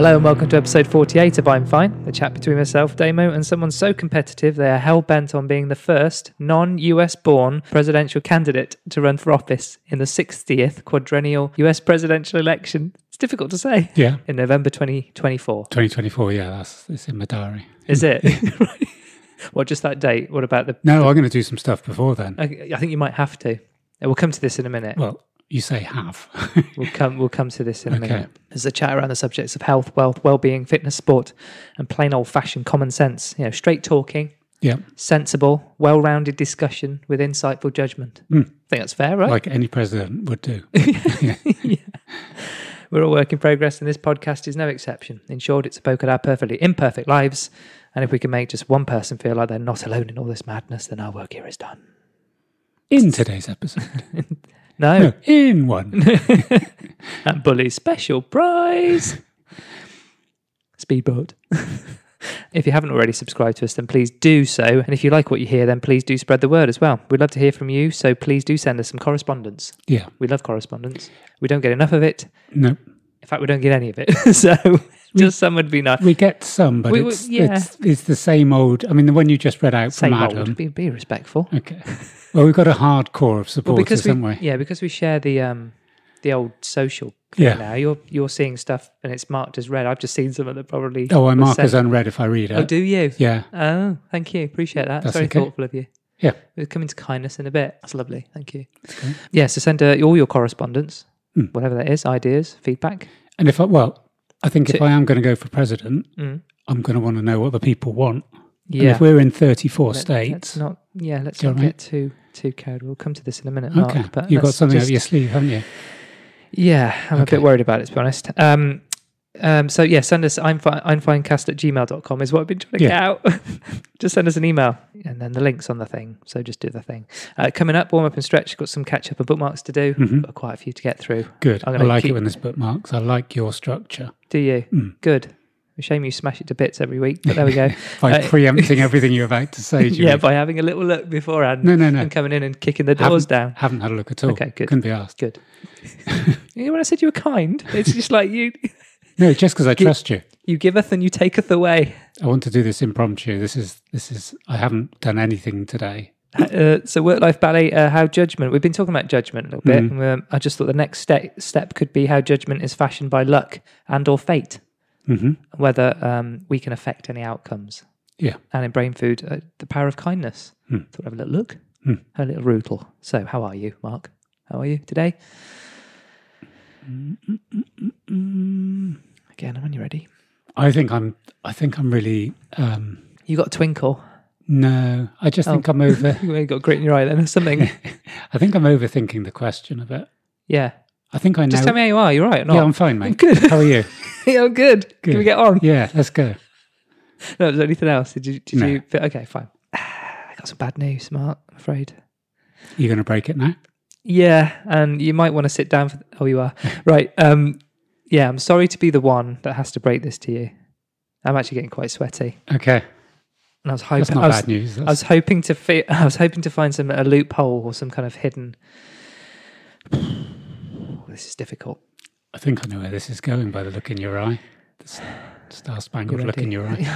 Hello and welcome to episode 48 of I'm Fine, the chat between myself, Damo, and someone so competitive they are hell-bent on being the first non-US born presidential candidate to run for office in the 60th quadrennial US presidential election. It's difficult to say. Yeah. In November 2024. 2024, yeah, it's in my diary. Is it? What, just that date? What about the... No, I'm going to do some stuff before then. I think you might have to. We'll come to this in a minute. Well, you say have. We'll come to this in a minute. There's a chat around the subjects of health, wealth, well-being, fitness, sport, and plain old-fashioned common sense. You know, straight talking, Yeah. sensible, well-rounded discussion with insightful judgment. I think that's fair, right? Like any president would do. Yeah. We're all work in progress, and this podcast is no exception. In short, it's a poke at our perfectly imperfect lives, and if we can make just one person feel like they're not alone in all this madness, then our work here is done. In today's episode. No, in one. and Bully's special prize. Speedboat. If you haven't already subscribed to us, then please do so. And if you like what you hear, then please do spread the word as well. We'd love to hear from you, so please do send us some correspondence. Yeah. We love correspondence. We don't get enough of it. No. In fact, we don't get any of it. So just some would be nice. We get some, but it's the same old. I mean, the one you just read out Same from Adam. old. Be respectful. Okay. Well, we've got a hardcore of supporters, haven't we? Yeah, because we share the old social thing now. You're seeing stuff and it's marked as read. I've just seen some of them probably. Oh, I mark as unread if I read it. Oh, do you? Yeah. Oh, thank you. Appreciate that. That's very thoughtful of you. Yeah. We'll come into kindness in a bit. That's lovely. Thank you. Okay. Yeah, so send all your correspondence, whatever that is, ideas, feedback. And if I think if I am going to go for president, I'm going to want to know what the people want. Yeah. And if we're in 34 states... Let's not get too carried. We'll come to this in a minute, Mark. Okay. But you've got something up your sleeve, haven't you? Yeah, I'm a bit worried about it, to be honest. So yeah, send us imfinecast@gmail.com is what I've been trying to get out. Just send us an email and then the link's on the thing. So just do the thing. Coming up, warm up and stretch. Got some catch up and bookmarks to do. Got quite a few to get through. Good. I like it when there's bookmarks. I like your structure. Do you? Good. A shame you smash it to bits every week, but there we go. By preempting everything you're about to say. Yeah, by having a little look beforehand. No. And coming in and kicking the doors down. Haven't had a look at all. Okay, good. Couldn't be asked. Good. You know when I said you were kind? It's just like you... No, just because I trust you. You giveth and you taketh away. I want to do this impromptu. This is. I haven't done anything today. So work-life ballet, how judgment. We've been talking about judgment a little bit. And, I just thought the next step could be how judgment is fashioned by luck and or fate. Whether we can affect any outcomes. Yeah. And in Brain Food, the power of kindness. Thought I'd have a little look. Have a little rootle. So how are you, Mark? How are you today? Again, when you're ready. I think I'm really. You got a twinkle. No, I just think I'm over. You got grit in your eye then or something. I think I'm overthinking the question a bit. Yeah. I think I know. Just tell me how you are. You're right or not? Yeah, I'm fine, mate. I'm good. How are you? Yeah, I'm good. Can we get on? Yeah, let's go. No, is there anything else? Did you? No. Okay, fine. I got some bad news, Mark. I'm afraid. You're going to break it now? Yeah, and you might want to sit down. You are right. Yeah, I'm sorry to be the one that has to break this to you. I'm actually getting quite sweaty. Okay. And I was hoping. That's not bad news. I was hoping to find a loophole or some kind of hidden. This is difficult. I think I know where this is going by the look in your eye. The star-spangled look in your eye.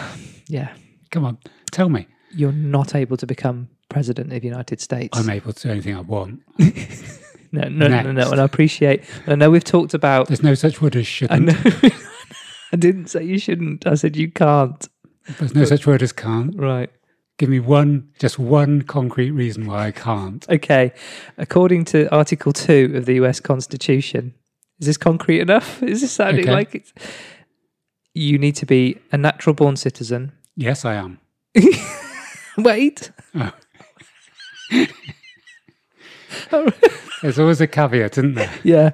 Yeah. Come on, tell me. You're not able to become president of the United States. I'm able to do anything I want. No. And I appreciate. I know we've talked about. There's no such word as shouldn't. I know. I didn't say you shouldn't. I said you can't. There's no such word as can't. Right. Give me just one concrete reason why I can't. Okay. According to Article 2 of the US Constitution, is this concrete enough? Is this sounding like it's... You need to be a natural born citizen. Yes, I am. Wait. Oh. There's always a caveat, isn't there? Yeah.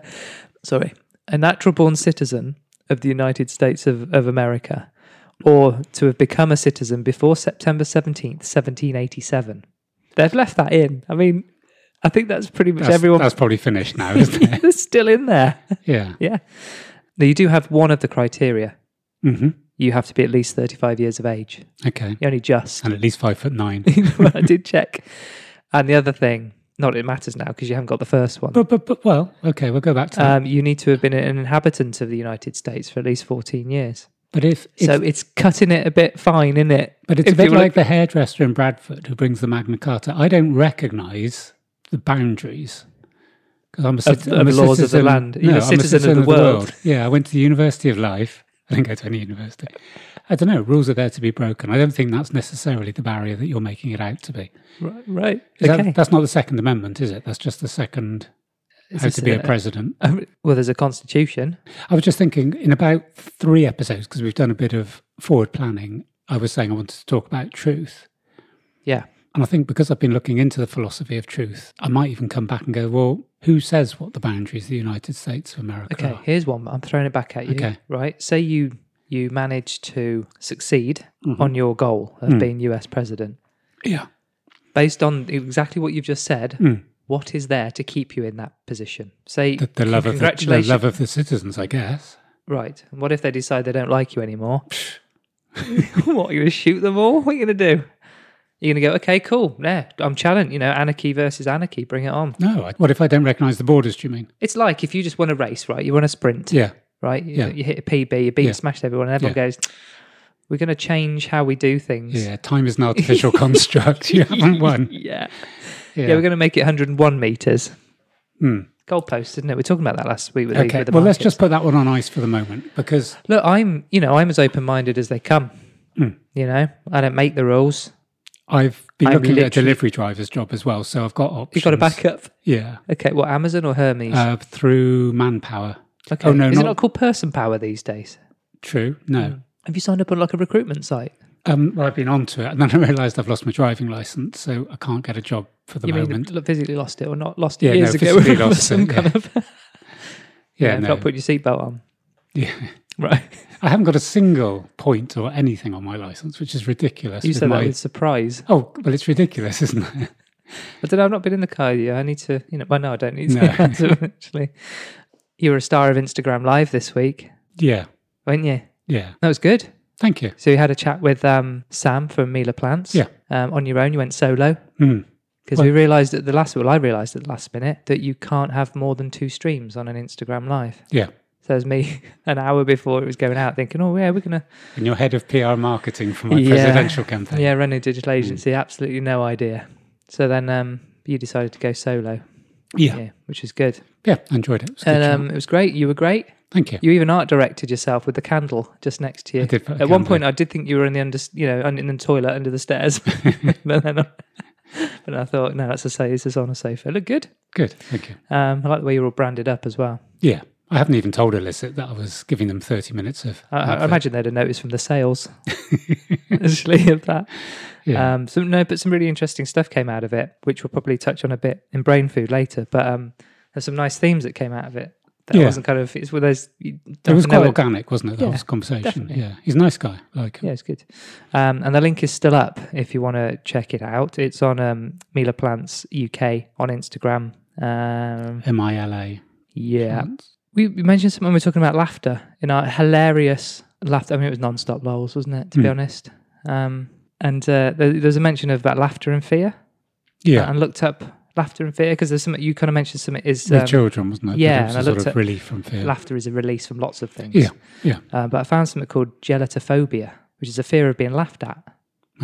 Sorry. A natural born citizen of the United States of America, or to have become a citizen before September 17th, 1787. They've left that in. I mean, I think that's pretty much everyone. That's probably finished now, isn't it? It's still in there. Yeah. Yeah. Now, you do have one of the criteria. Mm-hmm. You have to be at least 35 years of age. Okay. You're only just. And at least 5'9". Well, I did check. And the other thing Not that it matters now because you haven't got the first one. But well, okay, we'll go back to that. You need to have been an inhabitant of the United States for at least 14 years. But it's cutting it a bit fine, isn't it? But it's a bit like the hairdresser in Bradford who brings the Magna Carta. I don't recognise the boundaries because I'm a citizen of the laws of the land. You're a citizen of the world. Yeah, I went to the University of Life. I didn't go to any university. I don't know. Rules are there to be broken. I don't think that's necessarily the barrier that you're making it out to be. Right. Okay. That's not the Second Amendment, is it? That's just the second. How to be a president. Well, there's a constitution. I was just thinking, in about 3 episodes, because we've done a bit of forward planning, I was saying I wanted to talk about truth. Yeah. And I think because I've been looking into the philosophy of truth, I might even come back and go, well, who says what the boundaries of the United States of America are? Okay, here's one. I'm throwing it back at you. Okay. Right? Say you manage to succeed on your goal of being US president. Yeah. Based on exactly what you've just said, what is there to keep you in that position? Say the love of the citizens, I guess. Right. And what if they decide they don't like you anymore? What, are you going to shoot them all? What are you going to do? You're going to go, okay, cool. Yeah, I'm challenged. Anarchy versus anarchy. Bring it on. No. What if I don't recognise the borders, do you mean? It's like if you just won a race, right? You won a sprint. Yeah. Right? You hit a PB, you beat, smashed everyone, and everyone goes, we're going to change how we do things. Yeah, time is an artificial construct. You haven't won. Yeah, we're going to make it 101 metres. Goalpost, isn't it? We were talking about that last week with the markets. Let's just put that one on ice for the moment because... Look, I'm as open-minded as they come. I don't make the rules. I've been looking at a delivery driver's job as well, so I've got options. You've got a backup? Yeah. Okay, what, Amazon or Hermes? Through Manpower. Okay. Oh, no, is it not called Person Power these days? True, no. Have you signed up on like a recruitment site? Well, I've been onto it, and then I realised I've lost my driving licence, so I can't get a job for the moment. You mean physically lost it or not lost it years ago? Physically lost it, kind of... not put your seatbelt on. Yeah. Right. I haven't got a single point or anything on my licence, which is ridiculous. You said that with surprise. Oh, well, it's ridiculous, isn't it? I don't know, I've not been in the car yet. I need to, well, no, I don't need to, actually. You were a star of Instagram Live this week. Yeah. Weren't you? Yeah. That was good. Thank you. So you had a chat with Sam from Mila Plants. Yeah. On your own, you went solo. Because we realised at the last minute that you can't have more than 2 streams on an Instagram Live. Yeah. So it was me an hour before it was going out thinking, oh, yeah, we're going to... And you're head of PR marketing for my presidential campaign. Yeah, running a digital agency, absolutely no idea. So then you decided to go solo. Yeah, which is good. Yeah, I enjoyed it. It was, it was great. You were great. Thank you. You even art directed yourself with the candle just next to you. I did put a At one point, I did think you were in the in the toilet under the stairs, but then I thought, no, this is on a sofa. It looked good. Good, thank you. I like the way you're all branded up as well. Yeah, I haven't even told Illicit that I was giving them 30 minutes of. I imagine they'd have noticed from the sales, actually, of that. Yeah. But some really interesting stuff came out of it, which we'll probably touch on a bit in Brain Food later. But there's some nice themes that came out of it. That wasn't kind of, it's with those. It was quite organic, wasn't it? The whole conversation. Definitely. Yeah, he's a nice guy. Like him. Yeah, it's good. And the link is still up if you want to check it out. It's on Mila Plants UK on Instagram. MILA. Yeah. We mentioned something when we were talking about laughter, in our hilarious laughter. I mean, it was non-stop lols, wasn't it, to be honest? And there's a mention of about laughter and fear. Yeah. And looked up laughter and fear because there's something you kind of mentioned. Something is with children, wasn't it? Yeah, and I looked at relief from fear. Laughter is a release from lots of things. Yeah. But I found something called gelatophobia, which is a fear of being laughed at.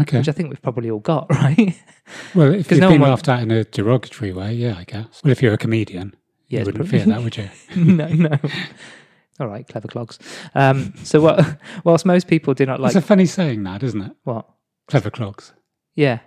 Okay. Which I think we've probably all got, right? Well, if you've been laughed at in a derogatory way, yeah, I guess. Well, if you're a comedian, you wouldn't fear that, would you? No. All right, clever clogs. So whilst most people do not like... It's a funny saying that, isn't it? What? Clever clogs. Yeah.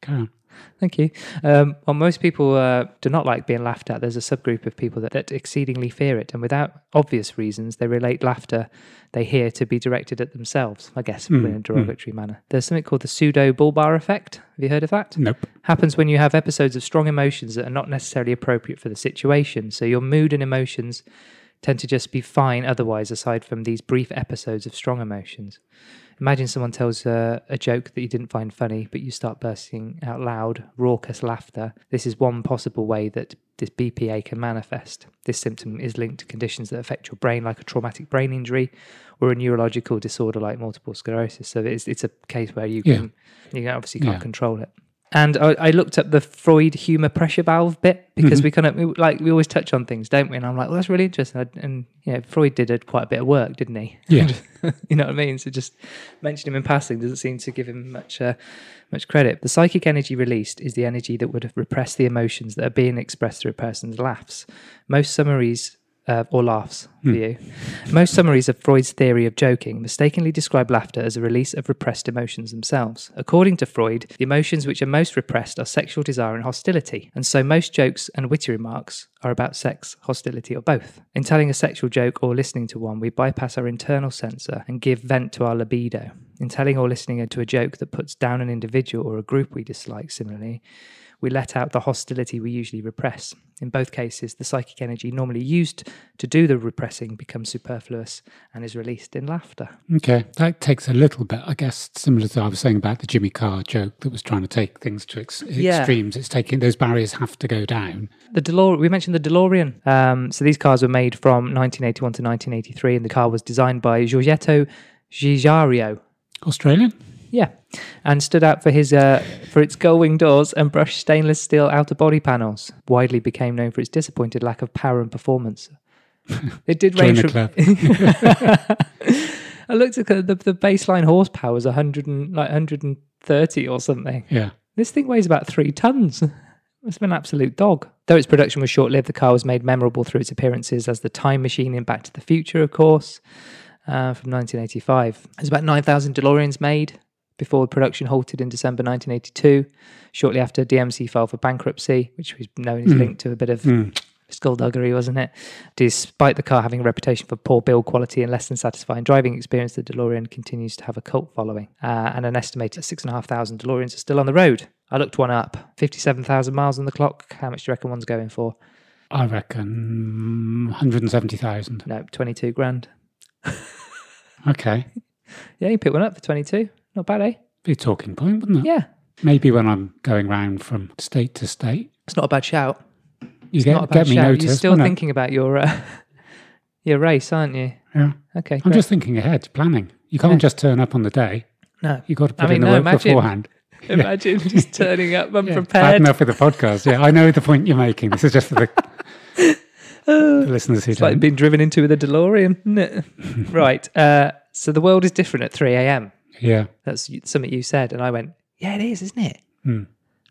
Carry on. Thank you. Well, most people do not like being laughed at. There's a subgroup of people that exceedingly fear it, and without obvious reasons, they relate laughter they hear to be directed at themselves, I guess, in a derogatory manner. There's something called the pseudo-bullbar effect. Have you heard of that? Nope. Happens when you have episodes of strong emotions that are not necessarily appropriate for the situation. So your mood and emotions tend to just be fine otherwise, aside from these brief episodes of strong emotions. Imagine someone tells a joke that you didn't find funny, but you start bursting out loud, raucous laughter. This is one possible way that this BPA can manifest. This symptom is linked to conditions that affect your brain, like a traumatic brain injury or a neurological disorder like multiple sclerosis. So it's a case where you can obviously can't control it. And I looked up the Freud humour pressure valve bit because we always touch on things, don't we? And I'm like, well, that's really interesting. And Freud did quite a bit of work, didn't he? Yeah. You know what I mean? So just mention him in passing doesn't seem to give him much credit. The psychic energy released is the energy that would have repressed the emotions that are being expressed through a person's laughs. Most summaries or laughs for you. Most summaries of Freud's theory of joking mistakenly describe laughter as a release of repressed emotions themselves. According to Freud, the emotions which are most repressed are sexual desire and hostility, and so most jokes and witty remarks are about sex, hostility, or both. In telling a sexual joke or listening to one, we bypass our internal censor and give vent to our libido. In telling or listening to a joke that puts down an individual or a group we dislike, similarly, we let out the hostility we usually repress. In both cases, the psychic energy normally used to do the repressing becomes superfluous and is released in laughter. Okay, that takes a little bit, I guess, similar to what I was saying about the Jimmy Carr joke that was trying to take things to extremes. It's taking, those barriers have to go down. We mentioned the DeLorean. So these cars were made from 1981 to 1983, and the car was designed by Giorgetto Giugiaro. Australian? Yeah, and stood out for its gull-wing doors and brushed stainless steel outer body panels. Widely became known for its disappointed lack of power and performance. It did range from... I looked at the baseline horsepower was 130 or something. Yeah. This thing weighs about 3 tons. It's been an absolute dog. Though its production was short-lived, the car was made memorable through its appearances as the time machine in Back to the Future, of course, from 1985. There's about 9,000 DeLoreans made before production halted in December 1982, shortly after DMC filed for bankruptcy, which was known as linked to a bit of skullduggery, wasn't it? Despite the car having a reputation for poor build quality and less than satisfying driving experience, the DeLorean continues to have a cult following, and an estimated 6,500 DeLoreans are still on the road. I looked one up, 57,000 miles on the clock. How much do you reckon one's going for? I reckon 170,000. No, 22 grand. Okay. Yeah, you pick one up for 22. Not bad, eh? Be a talking point, wouldn't it? Yeah. Maybe when I'm going round from state to state. It's not a bad shout. You get me noticed. You're still thinking about your race, aren't you? Yeah. Okay. I'm just thinking ahead, planning. You can't just turn up on the day. No. You've got to put in the work beforehand. Imagine just turning up unprepared. Bad enough with the podcast. Yeah, I know the point you're making. This is just for the listeners who don't. Like being driven into with a DeLorean, isn't it? Right. So the world is different at 3 a.m. Yeah. That's something you said. And I went, yeah, it is, isn't it?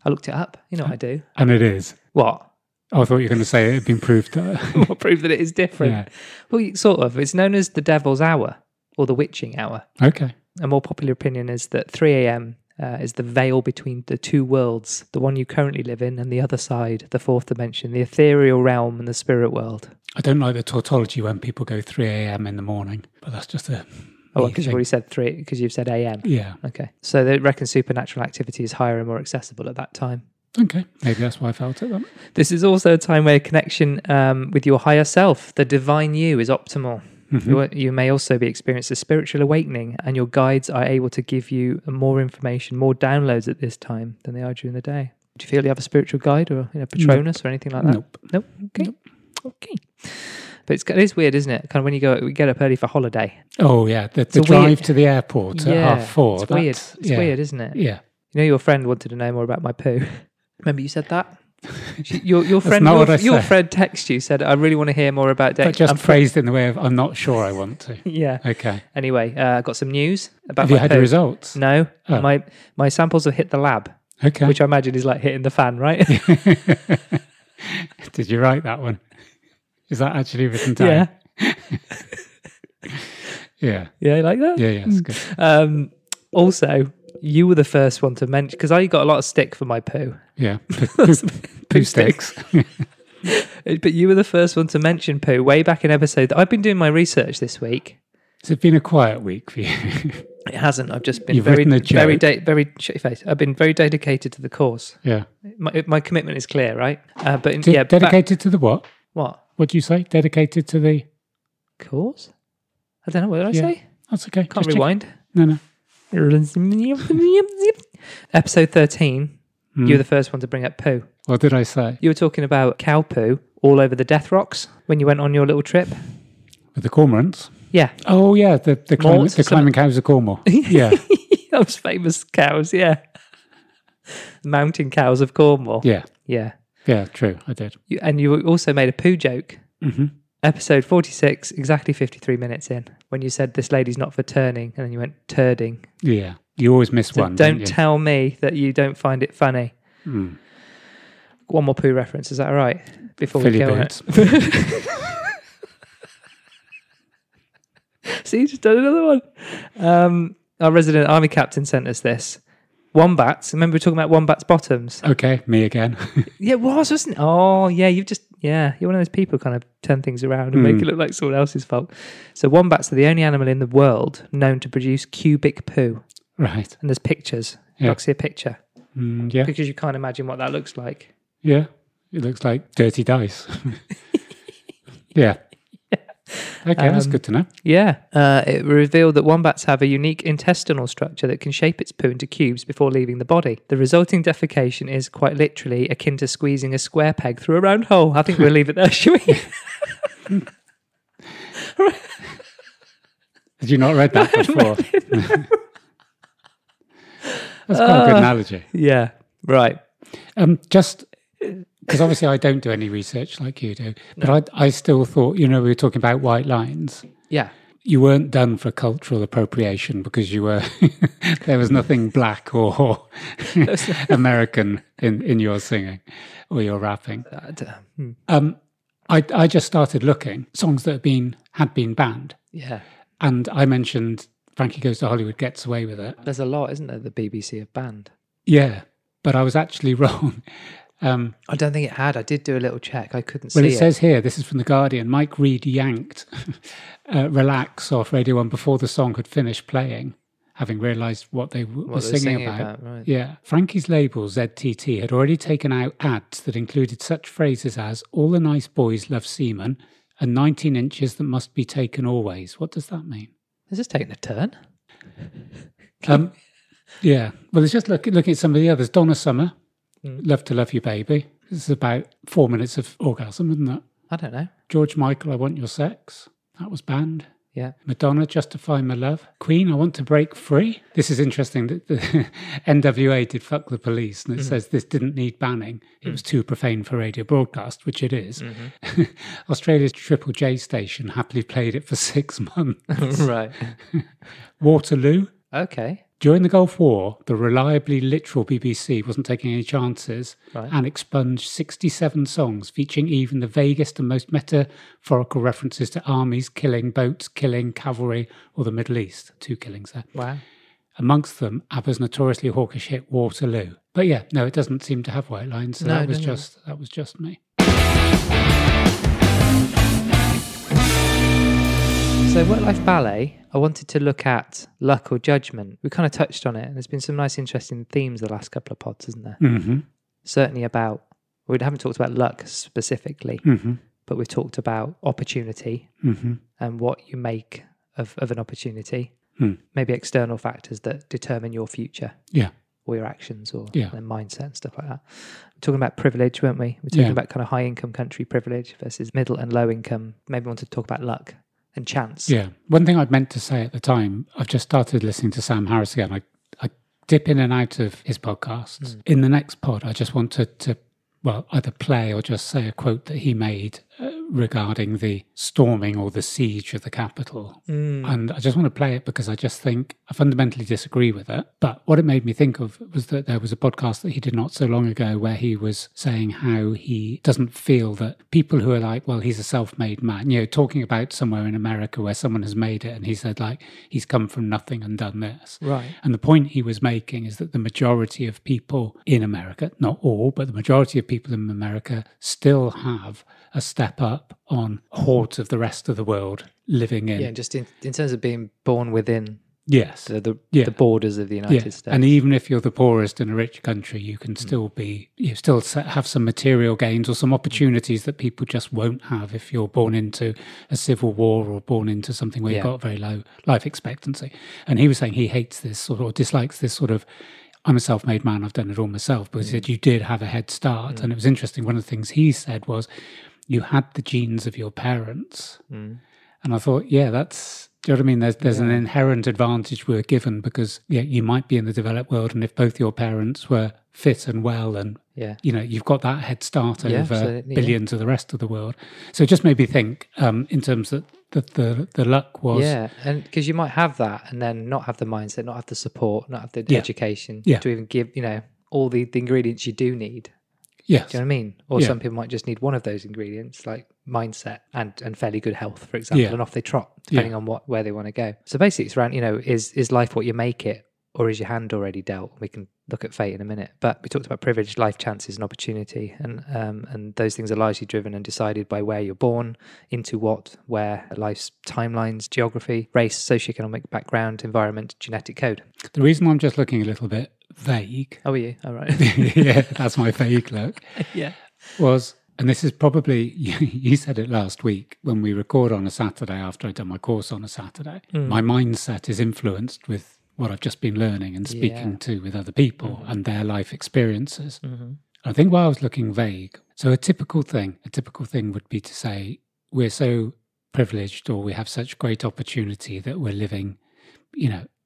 I looked it up. You know what I do. And it is. What? Oh, I thought you were going to say it had been proved. What proved that it is different? Yeah. Well, sort of. It's known as the devil's hour or the witching hour. Okay. A more popular opinion is that 3 a.m. Is the veil between the two worlds, the one you currently live in and the other side, the fourth dimension, the ethereal realm and the spirit world. I don't like the tautology when people go 3 a.m. in the morning, but that's just a... Oh, because you've already said 3, because you've said a.m. Yeah. Okay. So they reckon supernatural activity is higher and more accessible at that time. Okay. Maybe that's why I felt it then. This is also a time where connection with your higher self, the divine you, is optimal. Mm-hmm. You may also be experiencing a spiritual awakening, and your guides are able to give you more information, more downloads at this time than they are during the day. Do you feel you have a spiritual guide or Patronus or anything like that? Nope. Okay. Nope. Okay. But it is weird, isn't it? Kind of when we get up early for holiday. Oh, yeah. The drive to the airport at 4:30. It's weird. It's weird, isn't it? Yeah. You know, your friend wanted to know more about my poo. Remember you said that? Your friend texted you, said, I really want to hear more about dating. But just phrased in the way of, I'm not sure I want to. Yeah. Okay. Anyway, I got some news about Have you had the results? No. Oh. My samples have hit the lab. Okay. Which I imagine is like hitting the fan, right? Did you write that one? Is that actually written down? Yeah. Yeah. Yeah, you like that? Yeah, it's good. Also, you were the first one to mention, because I got a lot of stick for my poo. Yeah. Poo sticks. But you were the first one to mention poo way back in episode. I've been doing my research this week. Has it been a quiet week for you? It hasn't. I've just been You've very shut your face. I've been very dedicated to the cause. Yeah. My commitment is clear, right? Dedicated to the what? What? What do you say? Dedicated to the cause? I don't know. What did I say? That's okay. Can't rewind. No. Episode 13. You were the first one to bring up poo. What did I say? You were talking about cow poo all over the death rocks when you went on your little trip. With the cormorants? Yeah. Oh, yeah. The climbing cows of Cornwall. Yeah. Those famous cows, yeah. Mountain cows of Cornwall. Yeah. Yeah. Yeah, true. I did. And you also made a poo joke. Mm-hmm. Episode 46, exactly 53 minutes in, when you said this lady's not for turning, and then you went turding. Yeah. You always miss So one. don't tell me that you don't find it funny. Mm. One more poo reference, is that all right? Before Fill we your kill boots. it. See, you just done another one. Our resident army captain sent us this. Wombats. Remember we were talking about wombats' bottoms? Okay, me again. Yeah, it was, wasn't it? Oh, yeah, you're one of those people who kind of turn things around and make it look like someone else's fault. So wombats are the only animal in the world known to produce cubic poo. Right. And there's pictures. Yeah. You'll see a picture. Yeah. Because you can't imagine what that looks like. Yeah. It looks like dirty dice. Yeah. Okay, that's good to know. Yeah. It revealed that wombats have a unique intestinal structure that can shape its poo into cubes before leaving the body. The resulting defecation is quite literally akin to squeezing a square peg through a round hole. I think we'll leave it there, shall we? Had you not read that before? That's quite a good analogy. Yeah, right. Just because obviously I don't do any research like you do, but I still thought, we were talking about white lines. Yeah. You weren't done for cultural appropriation because you were, there was nothing black or American in your singing or your rapping. I just started looking, songs that had been banned. Yeah. And I mentioned Frankie Goes to Hollywood Gets Away with It. There's a lot, isn't there, the BBC have banned? Yeah, but I was actually wrong. I don't think it had. I did do a little check. I couldn't see it. Well, it says here, this is from The Guardian, Mike Reid yanked Relax off Radio 1 before the song had finished playing, having realised what they were singing about. Right. Yeah. Frankie's label, ZTT, had already taken out ads that included such phrases as, all the nice boys love semen, and 19 inches that must be taken always. What does that mean? Is this taking a turn? Yeah. Well, it's just looking at some of the others. Donna Summer, Love to Love You Baby. This is about 4 minutes of orgasm, isn't it? I don't know. George Michael, I Want Your Sex. That was banned. Yeah. Madonna, Justify My Love. Queen, I Want to Break Free. This is interesting that the NWA did Fuck the Police, and it says this didn't need banning. It was too profane for radio broadcast, which it is. Australia's Triple J station happily played it for 6 months. Right. Waterloo. Okay. During the Gulf War, the reliably literal BBC wasn't taking any chances and expunged 67 songs featuring even the vaguest and most metaphorical references to armies killing, boats killing, cavalry, or the Middle East. 2 killings there. Wow. Amongst them, ABBA's notoriously hawkish hit Waterloo. But yeah, no, it doesn't seem to have white lines. So that was just me. So Work-Life Ballet, I wanted to look at luck or judgment. We kind of touched on it, and there's been some nice, interesting themes the last couple of pods, isn't there? Mm-hmm. Certainly we haven't talked about luck specifically, but we've talked about opportunity and what you make of an opportunity. Maybe external factors that determine your future. Yeah. Or your actions or mindset and stuff like that. We're talking about privilege, weren't we? We're talking about kind of high income country privilege versus middle and low income. Maybe we want to talk about luck and chance. Yeah. One thing I'd meant to say at the time, I've just started listening to Sam Harris again. I dip in and out of his podcasts. In the next pod, I just wanted to either play or just say a quote that he made regarding the storming or the siege of the Capitol. And I just want to play it because I just think I fundamentally disagree with it. But what it made me think of was that there was a podcast that he did not so long ago where he was saying how he doesn't feel that people who are like, well, he's a self-made man, talking about somewhere in America where someone has made it, and he said, like, he's come from nothing and done this. Right. And the point he was making is that the majority of people in America, not all, but the majority of people in America still have a step up on hordes of the rest of the world living in. Yeah, just in terms of being born within the borders of the United States. And even if you're the poorest in a rich country, you can still have some material gains or some opportunities that people just won't have if you're born into a civil war or born into something where you've got very low life expectancy. And he was saying he hates this or dislikes this sort of, I'm a self-made man, I've done it all myself, because he said you did have a head start. And it was interesting. One of the things he said was, you had the genes of your parents. And I thought, that's Do you know what I mean? There's an inherent advantage we're given because you might be in the developed world, and if both your parents were fit and well, and you've got that head start over billions of the rest of the world. So it just made me think in terms of the luck was and because you might have that and then not have the mindset, not have the support, not have the education to even give all the ingredients you do need. Yes. Do you know what I mean? Or some people might just need one of those ingredients, like mindset and fairly good health, for example, and off they trot, depending on where they want to go. So basically it's around, is life what you make it, or is your hand already dealt? We can look at fate in a minute. But we talked about privilege, life chances and opportunity, and those things are largely driven and decided by where you're born, into what, where, life's timelines, geography, race, socioeconomic background, environment, genetic code. The reason I'm just looking a little bit vague. Oh, are you? All right. Yeah, that's my vague look. Yeah. Was, and this is probably, you said it last week, when we record on a Saturday after I'd done my course on a Saturday, my mindset is influenced with what I've just been learning and speaking to with other people and their life experiences. I think while I was looking vague, so a typical thing would be to say, we're so privileged, or we have such great opportunity that we're living,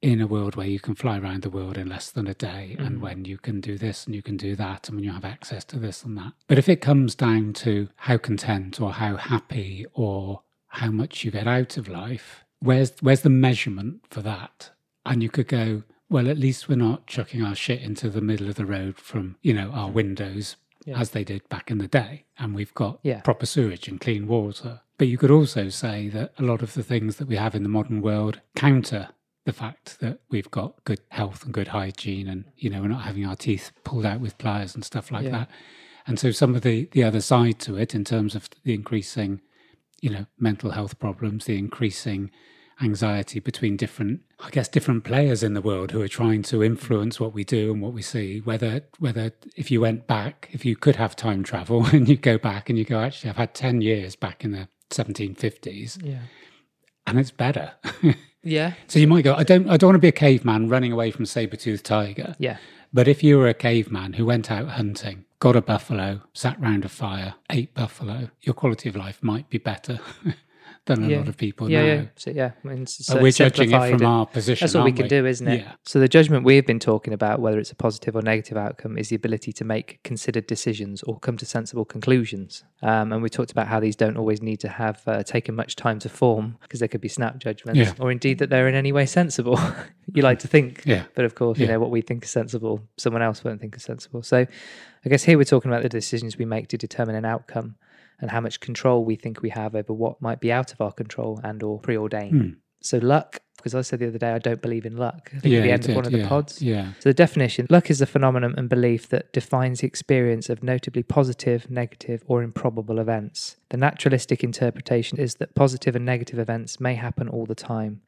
in a world where you can fly around the world in less than a day, and when you can do this and you can do that, and when you have access to this and that. But if it comes down to how content or how happy or how much you get out of life, where's the measurement for that? And you could go, well, at least we're not chucking our shit into the middle of the road from, our windows as they did back in the day. And we've got proper sewage and clean water. But you could also say that a lot of the things that we have in the modern world counter the fact that we've got good health and good hygiene, and, we're not having our teeth pulled out with pliers and stuff like that. And so some of the other side to it, in terms of the increasing, mental health problems, the increasing anxiety between different players in the world who are trying to influence what we do and what we see, whether if you went back, if you could have time travel and you go back and you go, actually, I've had 10 years back in the 1750s and it's better. So you might go, I don't want to be a caveman running away from a saber-toothed tiger. But if you were a caveman who went out hunting, got a buffalo, sat round a fire, ate buffalo, your quality of life might be better than a lot of people now. So, I mean, but we're judging it from our position. That's what we can do, isn't it? So the judgment we've been talking about, whether it's a positive or negative outcome, is the ability to make considered decisions or come to sensible conclusions. And we talked about how these don't always need to have taken much time to form, because they could be snap judgments, or indeed that they're in any way sensible. You like to think, but of course, what we think is sensible, someone else won't think is sensible. So I guess here we're talking about the decisions we make to determine an outcome, and how much control we think we have over what might be out of our control and or preordained. So luck, because I said the other day, I don't believe in luck. I think at the end of one of the pods. So the definition, luck is a phenomenon and belief that defines the experience of notably positive, negative, or improbable events. The naturalistic interpretation is that positive and negative events may happen all the time,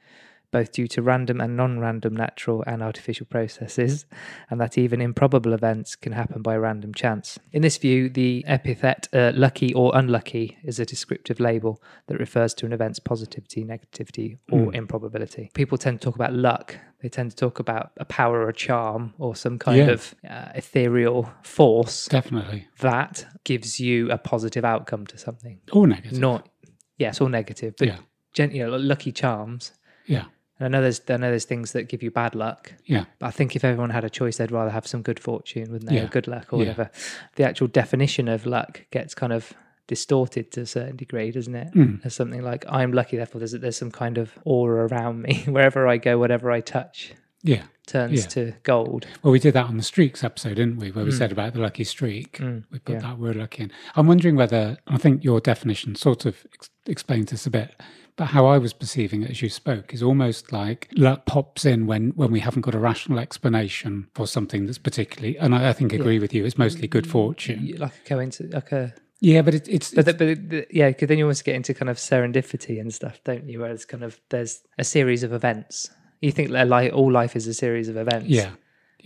both due to random and non-random natural and artificial processes, and that even improbable events can happen by random chance. In this view, the epithet lucky or unlucky is a descriptive label that refers to an event's positivity, negativity, or improbability. People tend to talk about luck. They tend to talk about a power or a charm or some kind of ethereal force. Definitely. That gives you a positive outcome to something. Or negative. Or negative, but lucky charms. And I know there's things that give you bad luck. But I think if everyone had a choice, they'd rather have some good fortune, wouldn't they? Or good luck or whatever. The actual definition of luck gets kind of distorted to a certain degree, doesn't it? There's something like, I'm lucky, therefore there's some kind of aura around me. Wherever I go, whatever I touch turns to gold. Well, we did that on the streaks episode, didn't we? Where we said about the lucky streak. We put that word lucky in. I'm wondering whether, I think your definition sort of explains this a bit, but how I was perceiving it as you spoke is almost like luck pops in when we haven't got a rational explanation for something that's particularly, and I think agree with you, it's mostly good fortune. Like a coincidence, like a... Yeah, but it's because then you almost get into kind of serendipity and stuff, don't you? Whereas kind of there's a series of events. You think that all life is a series of events.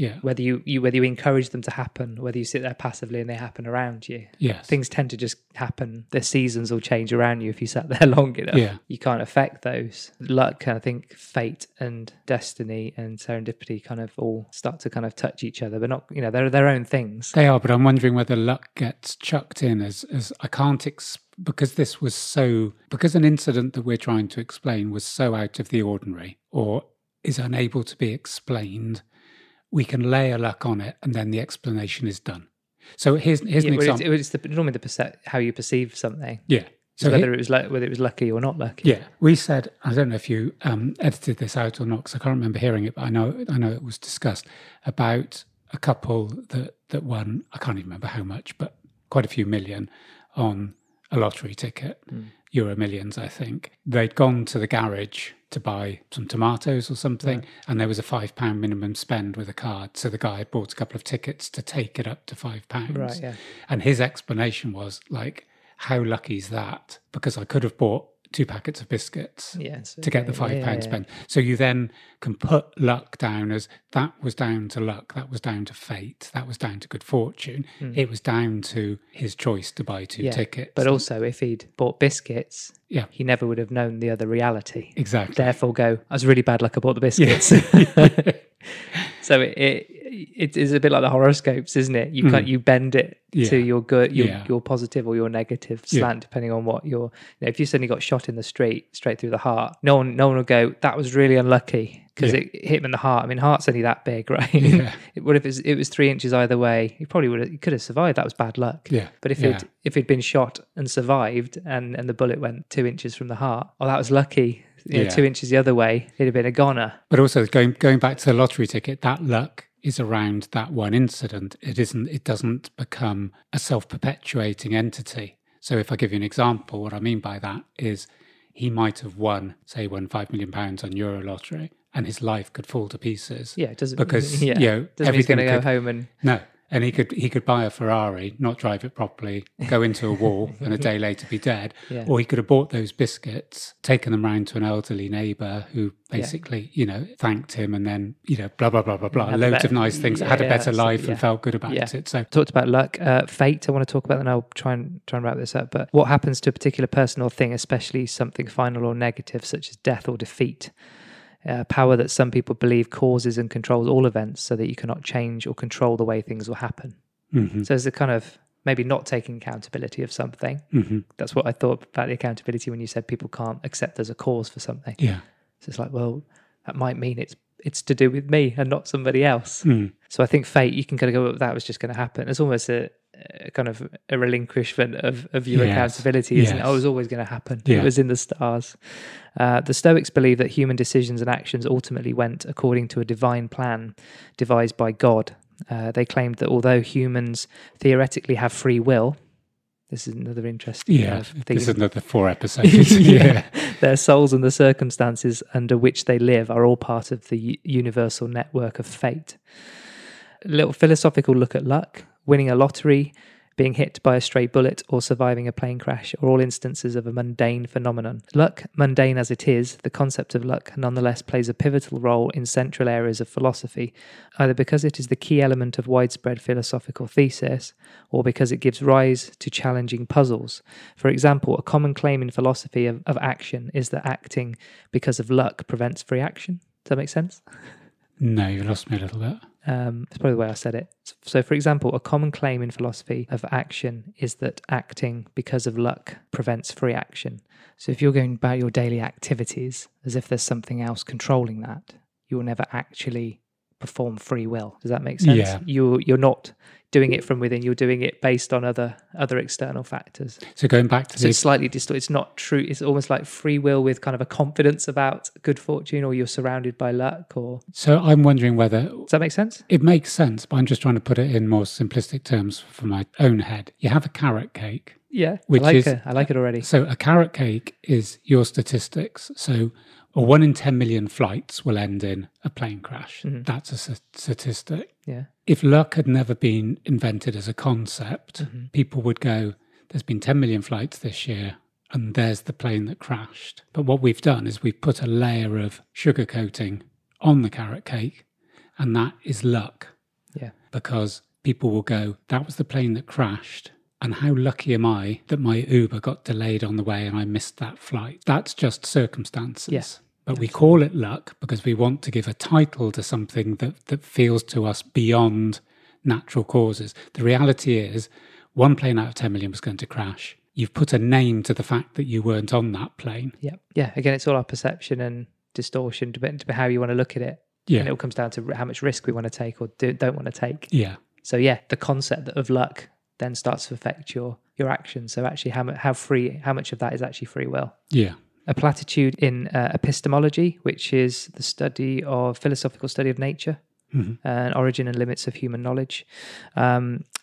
Yeah. Whether you encourage them to happen, whether you sit there passively and they happen around you. Yes. Things tend to just happen. The seasons will change around you if you sat there long enough. Yeah. You can't affect those. Luck, I think fate and destiny and serendipity kind of all start to kind of touch each other, but not, they're their own things. They are, but I'm wondering whether luck gets chucked in as I can't because an incident that we're trying to explain was so out of the ordinary or is unable to be explained, we can layer luck on it and then the explanation is done. So here's an example. It's normally how you perceive something. Yeah. So whether it was lucky or not lucky. Yeah. We said, I don't know if you edited this out or not, because I can't remember hearing it, but I know it was discussed about a couple that won, I can't even remember how much, but quite a few million on a lottery ticket, Euro Millions, I think. They'd gone to the garage to buy some tomatoes or something, right, and there was a £5 minimum spend with a card. So the guy had bought a couple of tickets to take it up to £5. Right, yeah. And his explanation was like, how lucky is that? Because I could have bought 2 packets of biscuits to get the £5 spend. So you then can put luck down as that was down to luck, that was down to fate, that was down to good fortune. It was down to his choice to buy 2 tickets. But also, if he'd bought biscuits, he never would have known the other reality. Exactly. Therefore, I was really bad luck I bought the biscuits. So it is a bit like the horoscopes, isn't it? You bend it to your good, your positive or your negative slant, depending on what if you suddenly got shot in the street straight through the heart, no one will go, that was really unlucky because it hit him in the heart. I mean, heart's only that big, right? Yeah. What if it was 3 inches either way? He could have survived. That was bad luck. Yeah. But if he'd been shot and survived and the bullet went 2 inches from the heart, that was lucky. 2 inches the other way, it'd have been a goner. But also going back to the lottery ticket, that luck is around that one incident. It doesn't become a self-perpetuating entity. So if I give you an example, what I mean by that is he might have won £5 million on Euro Lottery and his life could fall to pieces. Yeah, it doesn't because doesn't mean he's going to go home and and he could buy a Ferrari, not drive it properly, go into a wall, and a day later be dead. Yeah. Or he could have bought those biscuits, taken them round to an elderly neighbour who basically, thanked him, and then blah blah blah blah blah, loads of nice things. Had a better life and felt good about it. So talked about luck, fate. I want to talk about, and I'll try and wrap this up. But what happens to a particular person or thing, especially something final or negative, such as death or defeat? Power that some people believe causes and controls all events so that you cannot change or control the way things will happen. Mm-hmm. So there's a kind of maybe not taking accountability of something. Mm-hmm. That's what I thought about the accountability when you said people can't accept there's a cause for something. Yeah. So it's like, well, that might mean it's to do with me and not somebody else. Mm. So I think fate, you can kind of go, that was just going to happen. It's almost a kind of a relinquishment of your accountability, isn't it? It was always going to happen. It was in the stars. The Stoics believe that human decisions and actions ultimately went according to a divine plan devised by God. They claimed that although humans theoretically have free will, this is another interesting thing. This is another 4 episodes. Their souls and the circumstances under which they live are all part of the universal network of fate. A little philosophical look at luck. Winning a lottery, being hit by a stray bullet, or surviving a plane crash are all instances of a mundane phenomenon. Luck, mundane as it is, the concept of luck nonetheless plays a pivotal role in central areas of philosophy, either because it is the key element of widespread philosophical thesis, or because it gives rise to challenging puzzles. For example, a common claim in philosophy of action is that acting because of luck prevents free action. Does that make sense? No, you lost me a little bit. It's probably the way I said it. So, for example, a common claim in philosophy of action is that acting because of luck prevents free action. So if you're going about your daily activities as if there's something else controlling that, you will never actually perform free will. Does that make sense? Yeah. You're not doing it from within. You're doing it based on other external factors. So going back to it's slightly distorted. It's not true. It's almost like free will with kind of a confidence about good fortune, or you're surrounded by luck. Or so I'm wondering whether does that make sense? It makes sense, but I'm just trying to put it in more simplistic terms for my own head. You have a carrot cake. Yeah, I like it already. So a carrot cake is your statistics. So a 1 in 10 million flights will end in a plane crash. Mm-hmm. That's a statistic. Yeah. If luck had never been invented as a concept, mm-hmm. people would go, there's been 10 million flights this year, and there's the plane that crashed. But what we've done is we've put a layer of sugar coating on the carrot cake, and that is luck. Yeah. Because people will go, that was the plane that crashed. And how lucky am I that my Uber got delayed on the way and I missed that flight? That's just circumstances. Yeah. But we call it luck because we want to give a title to something that feels to us beyond natural causes. The reality is 1 plane out of 10 million was going to crash. You've put a name to the fact that you weren't on that plane. Yeah. Yeah. Again, it's all our perception and distortion, depending on how you want to look at it. Yeah. And it all comes down to how much risk we want to take or don't want to take. Yeah. So yeah, the concept of luck then starts to affect your actions. So actually, how much of that is actually free will? Yeah. A platitude in epistemology, which is the philosophical study of nature, and origin and limits of human knowledge,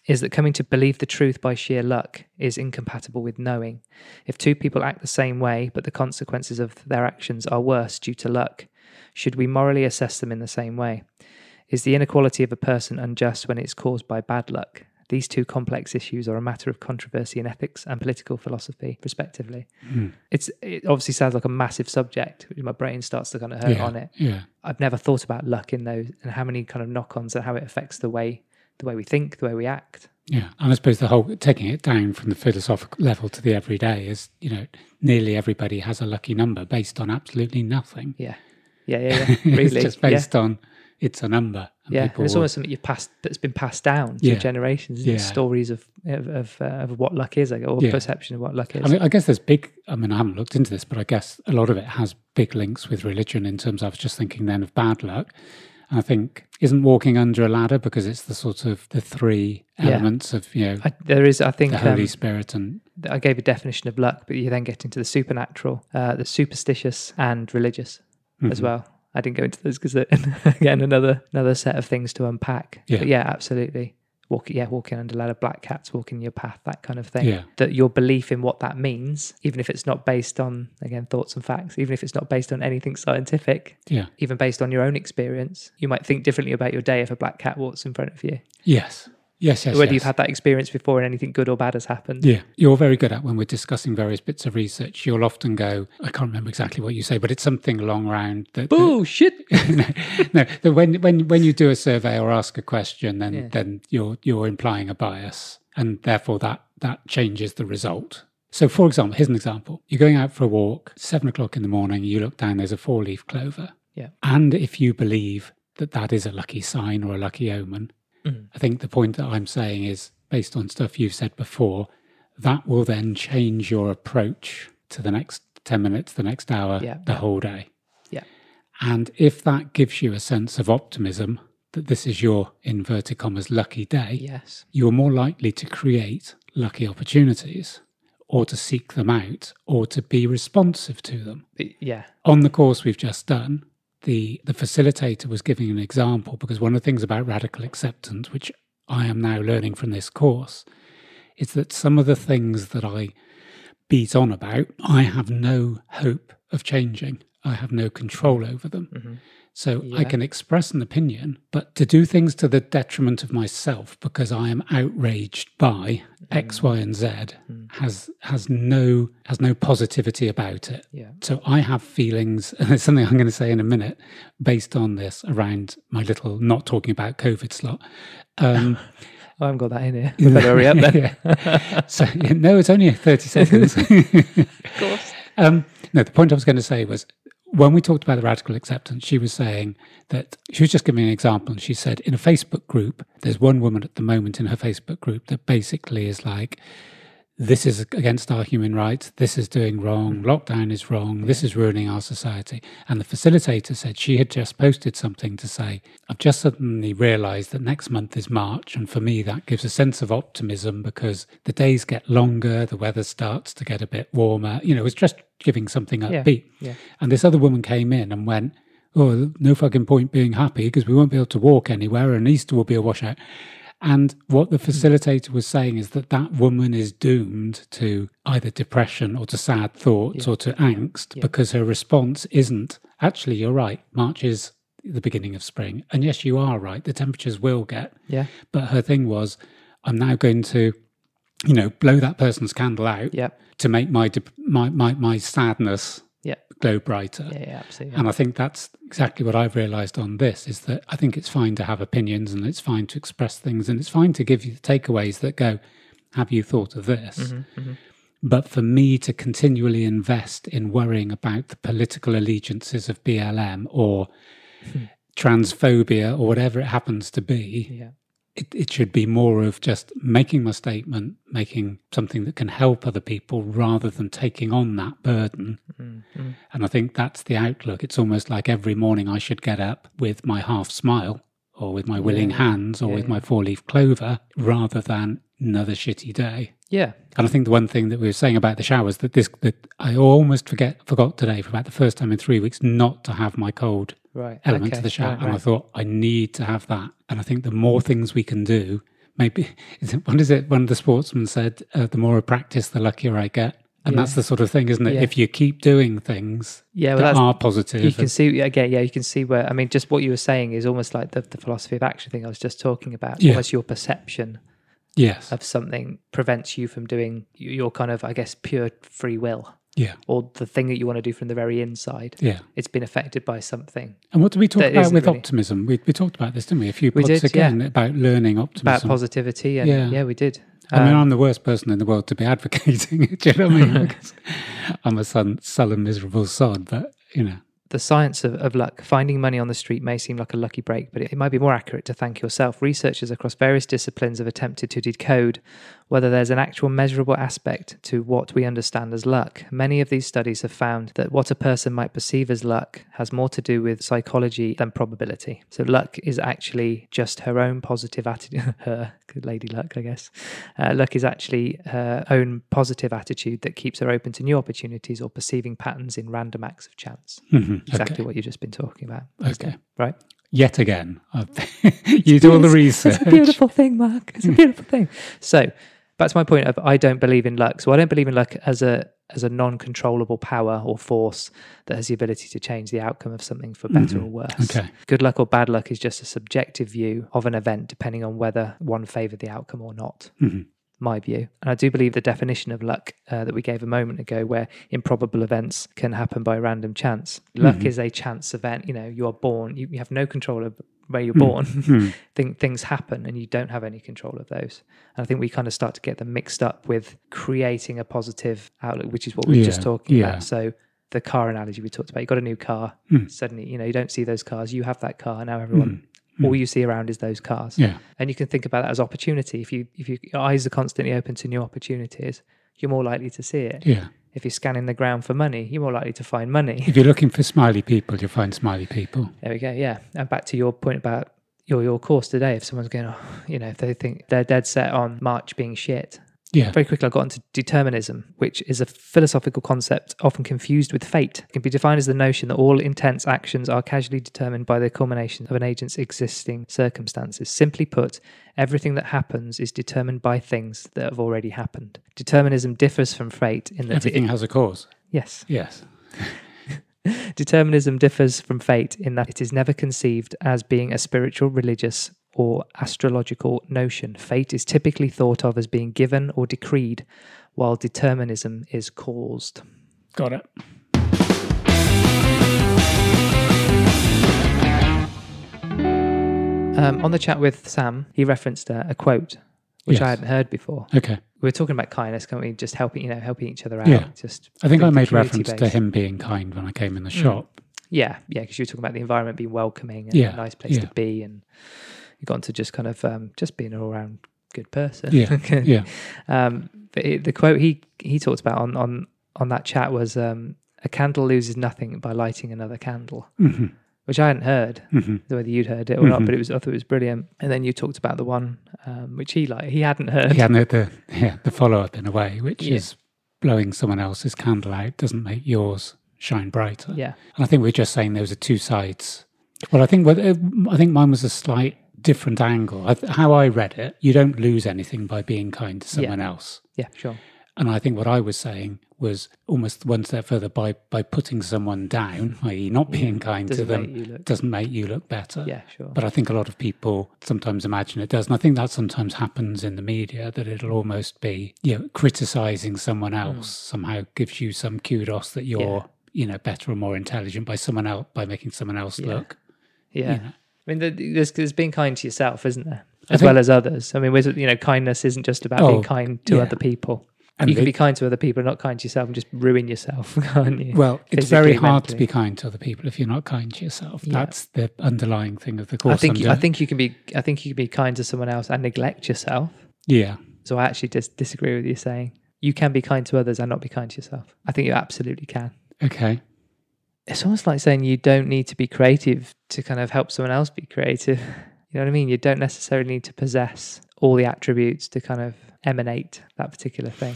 is that coming to believe the truth by sheer luck is incompatible with knowing. If 2 people act the same way, but the consequences of their actions are worse due to luck, should we morally assess them in the same way? Is the inequality of a person unjust when it's caused by bad luck? These 2 complex issues are a matter of controversy in ethics and political philosophy, respectively. It obviously sounds like a massive subject, which my brain starts to kind of hurt on it. Yeah. I've never thought about luck in those and how many kind of knock-ons and how it affects the way we think, the way we act. Yeah. And I suppose the whole taking it down from the philosophical level to the everyday is, nearly everybody has a lucky number based on absolutely nothing. Yeah. Really. It's just based on it's a number. And and it's almost something that's been passed down through generations. Stories of what luck is, or perception of what luck is. I mean, I guess there's I haven't looked into this, but I guess a lot of it has big links with religion in terms of, I was just thinking then of bad luck. And I think, isn't walking under a ladder because it's the sort of the 3 elements of, there is, I think, the Holy Spirit. And I gave a definition of luck, but you then get into the supernatural, the superstitious and religious as well. I didn't go into those because, again, another set of things to unpack. Yeah. But yeah, absolutely. Walking under a ladder, black cats walking your path, that kind of thing. Yeah. That your belief in what that means, even if it's not based on, again, thoughts and facts, even if it's not based on anything scientific, even based on your own experience, you might think differently about your day if a black cat walks in front of you. Yes. Whether you've had that experience before and anything good or bad has happened. Yeah. You're very good at, when we're discussing various bits of research, you'll often go, I can't remember exactly what you say, but it's something along around that. Bullshit! No, when you do a survey or ask a question, then you're implying a bias, and therefore that changes the result. So, for example, here's an example. You're going out for a walk, 7 o'clock in the morning, you look down, there's a 4-leaf clover. Yeah. And if you believe that is a lucky sign or a lucky omen, I think the point that I'm saying is, based on stuff you've said before, that will then change your approach to the next 10 minutes, the next hour, the whole day. Yeah. And if that gives you a sense of optimism, that this is your, inverted commas, lucky day, you're more likely to create lucky opportunities, or to seek them out, or to be responsive to them. Yeah. On the course we've just done, the facilitator was giving an example, because one of the things about radical acceptance, which I am now learning from this course, is that some of the things that I beat on about, I have no hope of changing. I have no control over them. So I can express an opinion, but to do things to the detriment of myself because I am outraged by X, Y, and Z has no positivity about it. Yeah. So I have feelings, and it's something I'm going to say in a minute, based on this around my little not talking about COVID slot. I haven't got that in here. I better hurry up then. So no, it's only 30 seconds. Of course. No, the point I was going to say was, when we talked about the radical acceptance, she was saying that, she was just giving an example, and she said in a Facebook group, there's one woman at the moment in her Facebook group that basically is like, this is against our human rights, this is doing wrong, lockdown is wrong, this is ruining our society. And the facilitator said she had just posted something to say, I've just suddenly realised that next month is March, and for me that gives a sense of optimism because the days get longer, the weather starts to get a bit warmer. It was just giving something upbeat. Yeah. And this other woman came in and went, oh, no fucking point being happy because we won't be able to walk anywhere and Easter will be a washout. And what the facilitator was saying is that woman is doomed to either depression or to sad thoughts or to angst because her response isn't, actually, you're right, March is the beginning of spring. And yes, you are right, the temperatures will get. Yeah. But her thing was, I'm now going to, blow that person's candle out to make my sadness glow brighter. Yeah, absolutely. And I think that's exactly what I've realised on this, is that I think it's fine to have opinions and it's fine to express things and it's fine to give you the takeaways that go, have you thought of this? But for me to continually invest in worrying about the political allegiances of BLM or transphobia or whatever it happens to be, it should be more of just making my statement, making something that can help other people rather than taking on that burden. And I think that's the outlook. It's almost like every morning I should get up with my half smile or with my willing hands or with my four-leaf clover rather than another shitty day. Yeah. And I think the one thing that we were saying about the showers, that I almost forgot today for about the first time in 3 weeks not to have my cold element to the shower. And I thought, I need to have that. And I think the more things we can do, maybe, what is it? One of the sportsmen said, the more I practice, the luckier I get. And that's the sort of thing, isn't it? If you keep doing things that are positive. You can see, again, you can see where, I mean, just what you were saying is almost like the philosophy of action thing I was just talking about. Almost your perception of something prevents you from doing your kind of, I guess, pure free will. Yeah. Or the thing that you want to do from the very inside. Yeah. It's been affected by something. And what did we talk about with optimism? We talked about this, didn't we? A few pods again about learning optimism. About positivity. And yeah, we did. I mean, I'm the worst person in the world to be advocating it. Do you know what I mean? Because I'm a sullen, miserable sod, but, you know. The science of luck. Finding money on the street may seem like a lucky break, but it might be more accurate to thank yourself. Researchers across various disciplines have attempted to decode whether there's an actual measurable aspect to what we understand as luck. Many of these studies have found that what a person might perceive as luck has more to do with psychology than probability. So luck is actually just her own positive attitude. Her, Lady Luck, I guess. Luck is actually her own positive attitude that keeps her open to new opportunities or perceiving patterns in random acts of chance. Exactly what you've just been talking about. Okay. Right? Yet again. You do all the research. It's a beautiful thing, Mark. It's a beautiful thing. So, back to my point of I don't believe in luck. So I don't believe in luck as a non-controllable power or force that has the ability to change the outcome of something for better or worse. Okay. Good luck or bad luck is just a subjective view of an event depending on whether one favoured the outcome or not. My view. And I do believe the definition of luck that we gave a moment ago, where improbable events can happen by random chance. Luck is a chance event. You know, you are born, you have no control of where you're born. Things happen and you don't have any control of those. And I think we kind of start to get them mixed up with creating a positive outlook, which is what we were just talking about. So the car analogy we talked about, you got a new car, suddenly, you know, you don't see those cars, you have that car, now everyone... all you see around is those cars. And you can think about that as opportunity. If your eyes are constantly open to new opportunities, you're more likely to see it. If you're scanning the ground for money, you're more likely to find money. If you're looking for smiley people, you'll find smiley people. There we go, And back to your point about your course today, if someone's going, if they think they're dead set on March being shit, very quickly I got into determinism, which is a philosophical concept often confused with fate. It can be defined as the notion that all intense actions are casually determined by the culmination of an agent's existing circumstances. Simply put, everything that happens is determined by things that have already happened. Determinism differs from fate in that everything has a cause. Yes. Determinism differs from fate in that it is never conceived as being a spiritual, religious, or astrological notion. Fate is typically thought of as being given or decreed, while determinism is caused. Got it. On the chat with Sam, he referenced a quote, which I hadn't heard before. Okay. We were talking about kindness, can't we? Just helping each other out. Just I think I made reference to him being kind when I came in the shop. Yeah, because you were talking about the environment being welcoming and a nice place to be, and you got into just kind of just being an all-round good person. But the quote he talked about on that chat was, "A candle loses nothing by lighting another candle," which I hadn't heard. Whether you'd heard it or not, but I thought it was brilliant. And then you talked about the one which he hadn't heard. He hadn't heard the follow-up in a way, which is blowing someone else's candle out doesn't make yours shine brighter. Yeah, and I think we're just saying those are two sides. Well, I think mine was a slight different angle. How I read it, you don't lose anything by being kind to someone else. Yeah, sure. And I think what I was saying was almost one step further, by putting someone down, i.e. not being kind to them, doesn't make you look better. Yeah, sure. But I think a lot of people sometimes imagine it does. And I think that sometimes happens in the media, that it'll almost be, criticising someone else somehow gives you some kudos that you're better or more intelligent by someone else, by making someone else look. Yeah. You know. I mean, there's being kind to yourself, isn't there? As well as others. I mean, kindness isn't just about being kind to other people. And you can be kind to other people and not kind to yourself and just ruin yourself, can't you? Well, it's very hard to be kind to other people if you're not kind to yourself. Yeah. That's the underlying thing of the course. I think you can be kind to someone else and neglect yourself. Yeah. So I actually just disagree with you saying you can be kind to others and not be kind to yourself. I think you absolutely can. Okay. It's almost like saying you don't need to be creative to kind of help someone else be creative. You know what I mean? You don't necessarily need to possess all the attributes to kind of emanate that particular thing.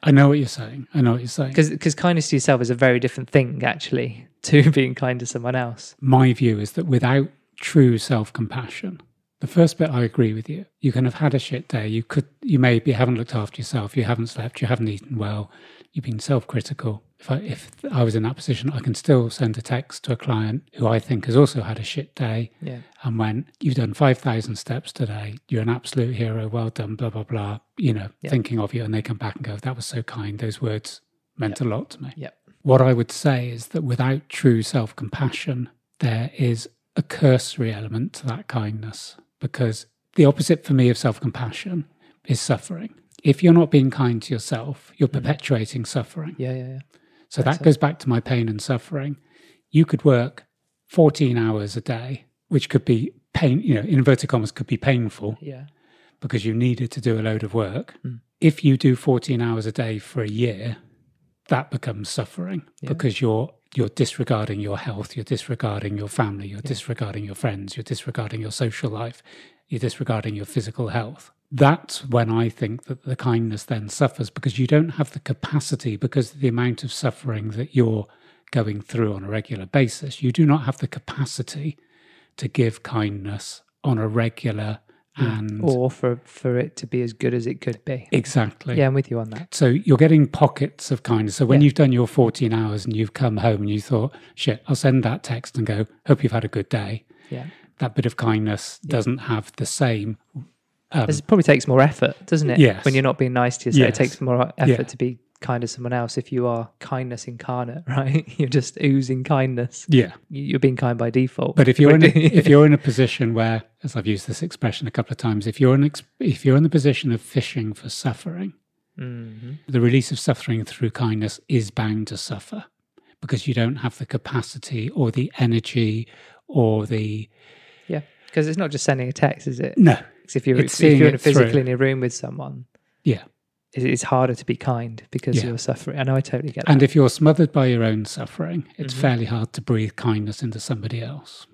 I know what you're saying. Because kindness to yourself is a very different thing, actually, to being kind to someone else. My view is that without true self-compassion, the first bit I agree with you. You can have had a shit day. You maybe haven't looked after yourself. You haven't slept. You haven't eaten well. You've been self-critical. If I was in that position, I can still send a text to a client who I think has also had a shit day and went, you've done 5,000 steps today. You're an absolute hero. Well done, blah, blah, blah. Thinking of you. And they come back and go, that was so kind. Those words meant a lot to me. Yep. What I would say is that without true self-compassion, there is a cursory element to that kindness, because the opposite for me of self-compassion is suffering. If you're not being kind to yourself, you're perpetuating suffering. Yeah. So that goes back to my pain and suffering. You could work 14 hours a day, which could be pain, in inverted commas, could be painful because you needed to do a load of work. If you do 14 hours a day for a year, that becomes suffering because you're disregarding your health, you're disregarding your family, you're disregarding your friends, you're disregarding your social life, you're disregarding your physical health. That's when I think that the kindness then suffers, because you don't have the capacity, because of the amount of suffering that you're going through on a regular basis. You do not have the capacity to give kindness on a regular or for it to be as good as it could be. Exactly. Yeah, I'm with you on that. So you're getting pockets of kindness. So when you've done your 14 hours and you've come home and you thought, shit, I'll send that text and go, hope you've had a good day. Yeah. That bit of kindness doesn't have the same... it probably takes more effort, doesn't it? Yes. When you're not being nice to yourself, it takes more effort to be kind to someone else. If you are kindness incarnate, right? You're just oozing kindness. Yeah. You're being kind by default. But if you're in a position where, as I've used this expression a couple of times, if you're in the position of fishing for suffering, the release of suffering through kindness is bound to suffer, because you don't have the capacity or the energy or the... Yeah, because it's not just sending a text, is it? No. If you're physically in a room with someone, it's harder to be kind because you're suffering. I know, I totally get that. And if you're smothered by your own suffering, it's fairly hard to breathe kindness into somebody else.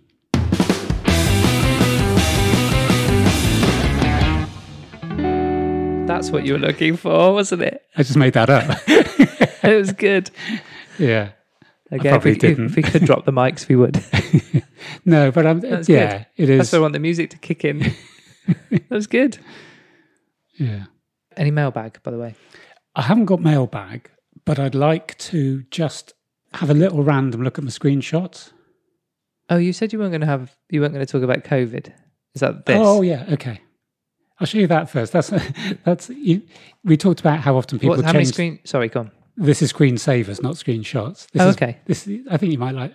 That's what you were looking for, wasn't it? I just made that up. It was good. Yeah. Again, if we could drop the mics, we would. No, but it is. That's why I want the music to kick in. That was good. Yeah. Any mailbag, by the way? I haven't got mailbag, but I'd like to just have a little random look at my screenshots. Oh, you said you weren't going to talk about COVID. Is that this? Oh, yeah. Okay. I'll show you that first. We talked about how often people change. Sorry, go on. This is screensavers, not screenshots. Okay. I think you might like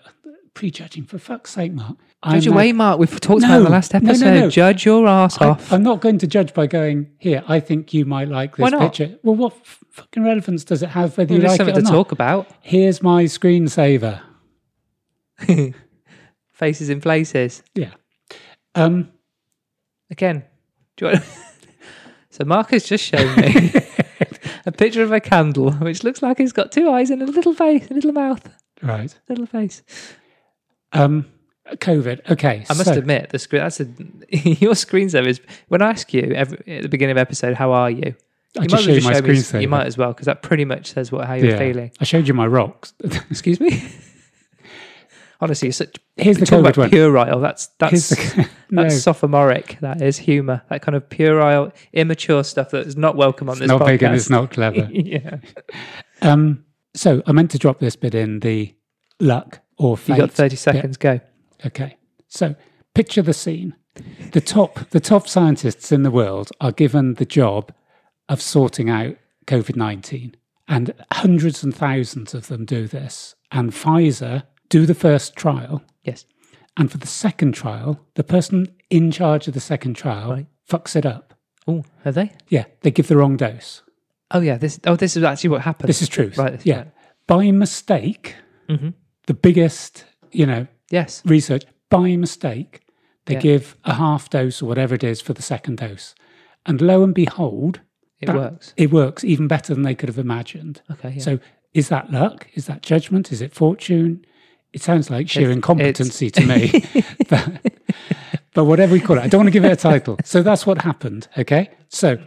prejudging, for fuck's sake, Mark. Judge away, Mark. We've talked about it in the last episode. No. Judge your ass off. I'm not going to judge by going, here, I think you might like this picture. Well, what fucking relevance does it have whether you like it or not? There's something to talk about. Here's my screensaver. Faces in places. Yeah. Again, do you want... So Mark has just shown me a picture of a candle, which looks like it's got two eyes and a little face, a little mouth. Right. Little face. COVID. Okay. I must admit, your screensaver is, when I ask you at the beginning of episode, how are you? I just showed you my screensaver. You might as well, because that pretty much says how you're feeling. I showed you my rocks. Excuse me? Honestly, here's the COVID one. Puerile. That's sophomoric. That is humour. That kind of puerile, immature stuff that is not welcome on this podcast. It's not big and it's not clever. Yeah. So I meant to drop this bit in the luck or fate. You got 30 seconds. Go. Okay. So picture the scene. The top scientists in the world are given the job of sorting out COVID-19. And hundreds and thousands of them do this. And Pfizer do the first trial. Yes. And for the second trial, the person in charge of the second trial fucks it up. Oh, have they? Yeah, they give the wrong dose. Oh, yeah. This is actually what happened. This is truth. Right. Yeah. Right. By mistake, the biggest, yes, research, by mistake, they give a half dose or whatever it is for the second dose. And lo and behold, it works. It works even better than they could have imagined. Okay. Yeah. So is that luck? Is that judgment? Is it fortune? It sounds like sheer incompetency to me. But whatever we call it, I don't want to give it a title. So that's what happened, okay? So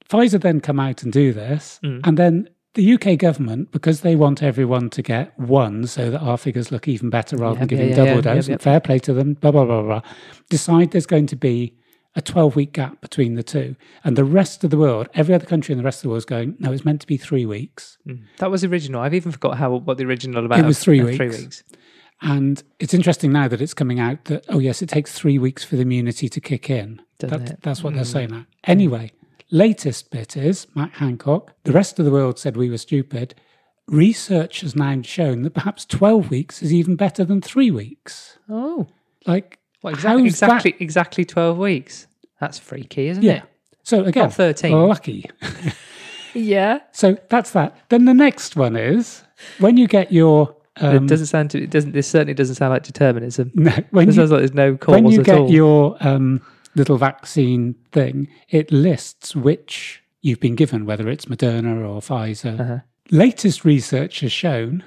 Pfizer then come out and do this, and then the UK government, because they want everyone to get one so that our figures look even better rather than giving double dose, and fair play to them, blah, blah, blah, blah, decide there's going to be a 12-week gap between the two. And the rest of the world, every other country in the rest of the world is going, no, it's meant to be 3 weeks. That was original. I've even forgot what the original about. It was 3 weeks. 3 weeks. And it's interesting now that it's coming out that, oh, yes, it takes 3 weeks for the immunity to kick in. That's what they're saying now. Anyway, latest bit is, Matt Hancock, the rest of the world said we were stupid. Research has now shown that perhaps 12 weeks is even better than 3 weeks. Oh. Like, exactly 12 weeks. That's freaky, isn't it? So again, not 13. Lucky. Yeah. So that's that. Then the next one is when you get your... This certainly doesn't sound like determinism. No, it sounds like there's no cause at all. When you get your little vaccine thing, it lists which you've been given, whether it's Moderna or Pfizer. Latest research has shown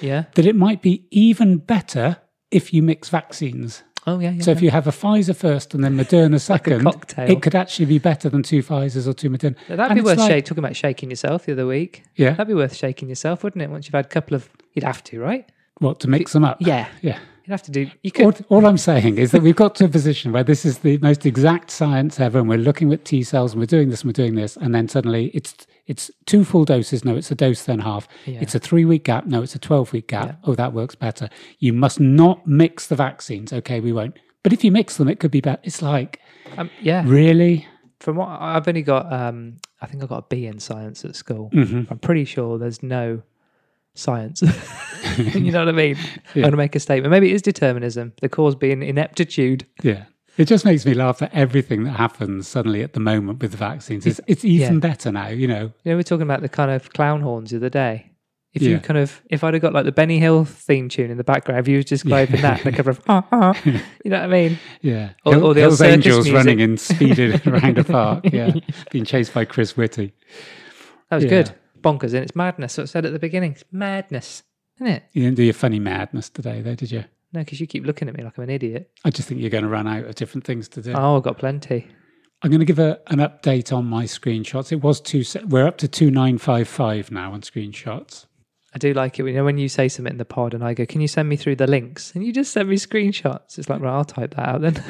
that it might be even better if you mix vaccines. Oh, yeah. So if you have a Pfizer first and then Moderna second, like it could actually be better than 2 Pfizers or 2 Moderna. That'd be worth talking about shaking yourself the other week. Yeah. That'd be worth shaking yourself, wouldn't it? Once you've had a couple of... You'd have to, right? What, to mix them up? Yeah. Yeah. You'd have to do... You could... All I'm saying is that we've got to a position where this is the most exact science ever, and we're looking at T cells, and we're doing this, and we're doing this, and then suddenly it's 2 full doses. No, it's a dose, then half. Yeah. It's a 3-week gap. No, it's a 12-week gap. Yeah. Oh, that works better. You must not mix the vaccines. Okay, we won't. But if you mix them, it could be better. It's like, really? From what I've only got, I think I got a B in science at school. I'm pretty sure there's no science. You know what I mean? I'm going to make a statement. Maybe it is determinism, the cause being ineptitude. Yeah. It just makes me laugh at everything that happens suddenly at the moment with the vaccines. It's even better now, You know, we were talking about the kind of clown horns the other day. If I'd have got like the Benny Hill theme tune in the background, if you was describing that, the cover of, you know what I mean? Yeah. Or the Hill's Angels music. running and speeding around a park. Yeah. Being chased by Chris Whitty. That was good. Bonkers, and it's madness. So I said at the beginning, it's madness, isn't it? You didn't do your funny madness today, though, did you? No, because you keep looking at me like I'm an idiot. I just think you're going to run out of different things to do. Oh, I've got plenty. I'm going to give an update on my screenshots. We're up to 2955 now on screenshots. I do like it when you say something in the pod and I go, can you send me through the links? And you just send me screenshots. It's like, right, I'll type that out then.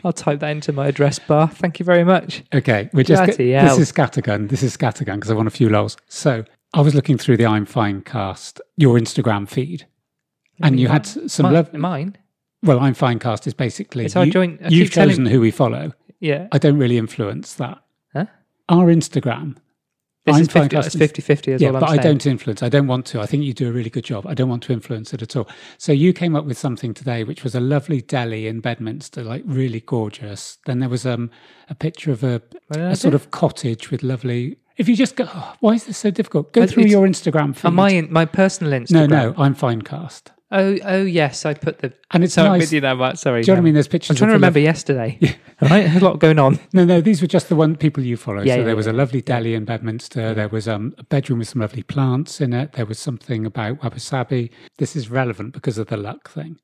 I'll type that into my address bar. Thank you very much. Okay. This is scattergun. Because I want a few lols. So I was looking through the I'm Fine cast, your Instagram feed. And you had some love. Mine? Well, I'm Fine cast is basically, it's our joint, you've chosen who we follow. Yeah. I don't really influence that. Huh? Our Instagram. This is 50-50 as well. Yeah, but I don't influence. I don't want to. I think you do a really good job. I don't want to influence it at all. So you came up with something today, which was a lovely deli in Bedminster, like really gorgeous. Then there was a picture of a sort of cottage with lovely... If you just go, why is this so difficult? Go through your Instagram feed. My personal Instagram. No, I'm Finecast. Oh yes, I put the... And it's so nice. I'm with you now, Matt. Sorry. Do you know what I mean? There's pictures. I'm trying to remember yesterday. Yeah. Right? There's a lot going on. No, these were just the one people you follow. Yeah, so there was a lovely deli in Bedminster. There was a bedroom with some lovely plants in it. There was something about wabi-sabi. This is relevant because of the luck thing.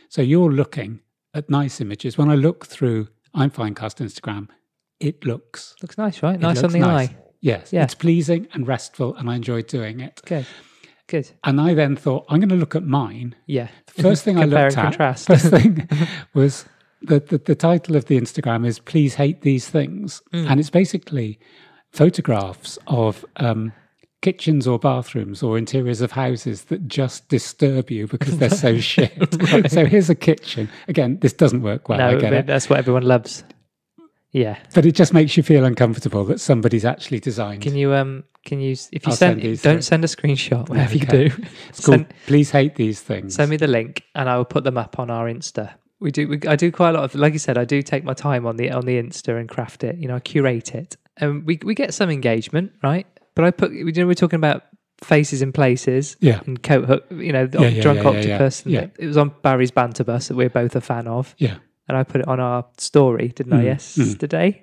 So you're looking at nice images. When I look through I'm Finecast Instagram, it looks nice, right? Nice on the eye. Yes, it's pleasing and restful, and I enjoyed doing it. Good. And I then thought, I'm going to look at mine. Yeah. The first thing I looked at, first thing was the title of the Instagram is Please Hate These Things. And it's basically photographs of kitchens or bathrooms or interiors of houses that just disturb you because they're so shit. Right. So here's a kitchen. Again, this doesn't work well, I get it. That's what everyone loves. Yeah. But it just makes you feel uncomfortable that somebody's actually designed. Can you if you I'll send these don't through. send a screenshot, whatever you Okay. do. It's called Please Hate These Things. Send me the link and I will put them up on our Insta. I do quite a lot of, like you said, I do take my time on the Insta and craft it. You know, I curate it, and we get some engagement, right? But we're talking about faces in places, and coat hook. You know, drunk octopus. Yeah. It was on Barry's banter bus that we're both a fan of. Yeah, and I put it on our story, didn't I? Yesterday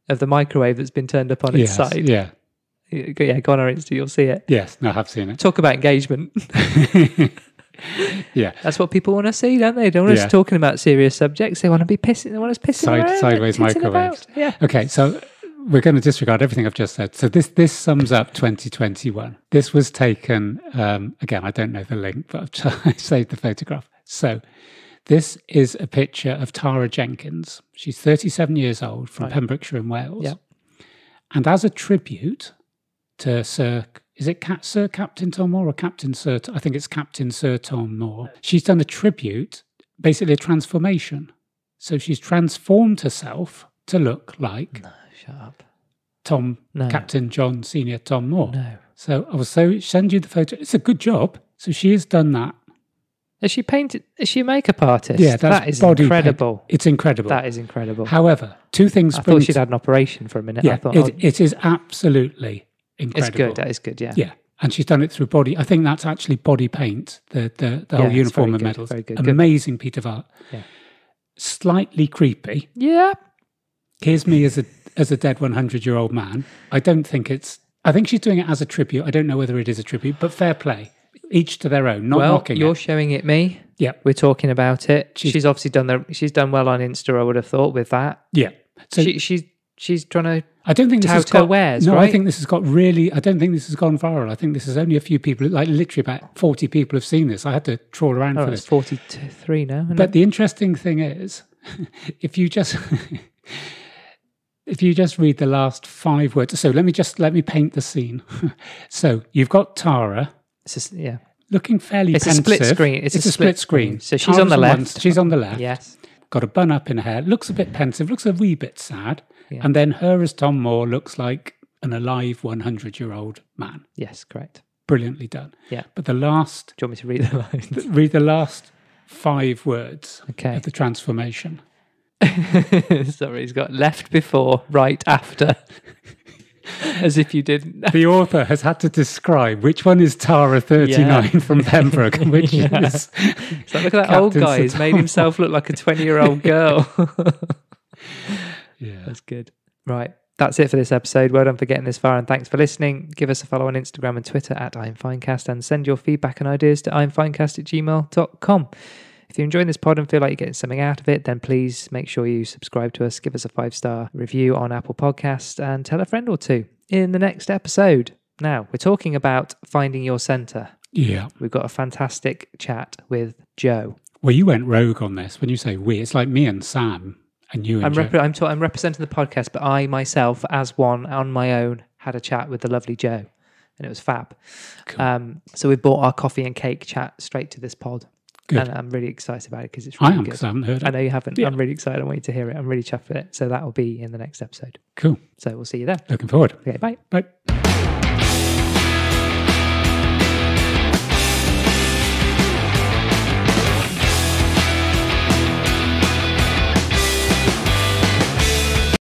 of the microwave that's been turned up on its side. Yeah. Yeah, go on our Insta, you'll see it. Yes, no, I have seen it. Talk about engagement. Yeah, that's what people want to see, don't they? They don't want us talking about serious subjects. They want to be pissing. They want us pissing around, sideways microwaves. Yeah. Okay, so we're going to disregard everything I've just said. So this sums up 2021. This was taken again. I don't know the link, but I saved the photograph. So this is a picture of Tara Jenkins. She's 37 years old from Pembrokeshire in Wales. Yeah. And as a tribute to Sir Captain Tom Moore or Captain Sir? I think it's Captain Sir Tom Moore. She's done a tribute, basically a transformation. So she's transformed herself to look like shut up. Captain John Senior Tom Moore. No. So I will send you the photo. It's a good job. So she has done that. Is she painted? Is she a makeup artist? Yeah, that is incredible. It's incredible. That is incredible. However, two things. I thought she'd had an operation for a minute. Yeah, I thought, it is absolutely incredible. It's good. That is good. Yeah. Yeah. And she's done it through body. I think that's actually body paint, the whole uniform and medals. Very good. Amazing piece of art. Yeah. Slightly creepy. Yeah. Here's me as a dead 100-year-old man. I think she's doing it as a tribute. I don't know whether it is a tribute, but fair play. Each to their own. Not knocking it. You're showing it me. Yeah. We're talking about it. She's obviously done well on Insta, I would have thought, with that. Yeah. So she's trying to I don't think this has got wares, no, right? I think this has got really. I don't think this has gone viral. I think this is only a few people, like literally about 40 people have seen this. I had to trawl around for this. It's 43 now. But the interesting thing is, if you just read the last 5 words. So let me paint the scene. So you've got Tara. Looking fairly pensive. It's a split screen. It's a split screen. So she's on the left. She's on the left. Yes. Got a bun up in her hair. Looks a bit pensive. Looks a wee bit sad. Yeah. And then her as Tom Moore looks like an alive 100-year-old man. Yes, correct. Brilliantly done. Yeah. But the last... Do you want me to read the lines? Read the last 5 words of the transformation. Sorry, he's got left before, right after. As if you didn't. The author has had to describe which one is Tara 39 from Pembroke and which is... So look at that old guy. He's made himself look like a 20-year-old girl. Yeah. That's good. Right. That's it for this episode. Well done for getting this far and thanks for listening. Give us a follow on Instagram and Twitter at I'mFinecast and send your feedback and ideas to imfinecast@gmail.com. If you're enjoying this pod and feel like you're getting something out of it, then please make sure you subscribe to us, give us a 5-star review on Apple Podcasts and tell a friend or two in the next episode. Now, we're talking about finding your centre. Yeah. We've got a fantastic chat with Joe. Well, you went rogue on this. When you say we, it's like me and Sam and you and Joe. I'm representing the podcast, but I myself, as one on my own, had a chat with the lovely Joe, and it was fab. Cool. So we brought our coffee and cake chat straight to this pod. Good. And I'm really excited about it because it's really good. Because I haven't heard it. I know you haven't. Yeah. I'm really excited. I want you to hear it. I'm really chuffed with it. So that will be in the next episode. Cool. So we'll see you then. Looking forward. Okay, bye. Bye.